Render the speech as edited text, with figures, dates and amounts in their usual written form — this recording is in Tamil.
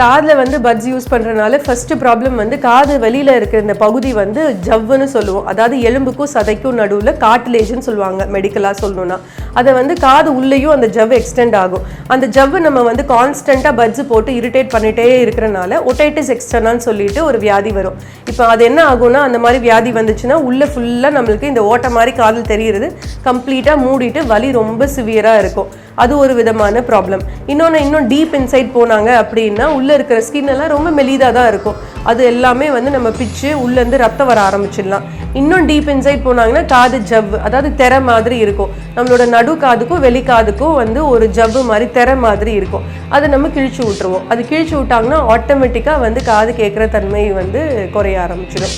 காதில் வந்து பட்ஸ் யூஸ் பண்ணுறதுனால ஃபர்ஸ்ட் ப்ராப்ளம் வந்து காது வெளியில் இருக்கிற இந்த பகுதி வந்து ஜவ்வுன்னு சொல்லுவோம். அதாவது எலும்புக்கும் சதைக்கும் நடுவில் கார்டிலேஜ்னு சொல்லுவாங்க மெடிக்கலாக சொல்லணும்னா. அதை வந்து காது உள்ளேயும் அந்த ஜவ்வு எக்ஸ்டெண்ட் ஆகும். அந்த ஜவ்வு நம்ம வந்து கான்ஸ்டண்ட்டாக பட்ஸ் போட்டு இரிட்டேட் பண்ணிகிட்டே இருக்கிறனால ஒடைட்டிஸ் எக்ஸ்டர்னான்னு சொல்லிட்டு ஒரு வியாதி வரும். இப்போ அது என்ன ஆகும்னா, அந்த மாதிரி வியாதி வந்துச்சுன்னா உள்ளே ஃபுல்லாக நம்மளுக்கு இந்த ஓட்டை மாதிரி காதில் தெரியுறது கம்ப்ளீட்டாக மூடிட்டு வலி ரொம்ப சிவியராக இருக்கும். அது ஒரு விதமான ப்ராப்ளம். இன்னும் டீப் இன்சைட் போனாங்க அப்படின்னா உள்ளே இருக்கிற ஸ்கின் எல்லாம் ரொம்ப மெலிதாக தான் இருக்கும். அது எல்லாமே வந்து நம்ம பிச்சு உள்ளேருந்து ரத்தம் வர ஆரம்பிச்சிடலாம். இன்னும் டீப் இன்சைட் போனாங்கன்னா காது ஜவ்வு, அதாவது தெரை மாதிரி இருக்கும். நம்மளோட நடு காதுக்கும் வெளி காதுக்கும் வந்து ஒரு ஜவ்வு மாதிரி தெரை மாதிரி இருக்கும். அதை நம்ம கிழிச்சு விட்டுருவோம். அது கிழிச்சு விட்டாங்கன்னா ஆட்டோமேட்டிக்காக வந்து காது கேட்குற தன்மை வந்து குறைய ஆரம்பிச்சிடும்.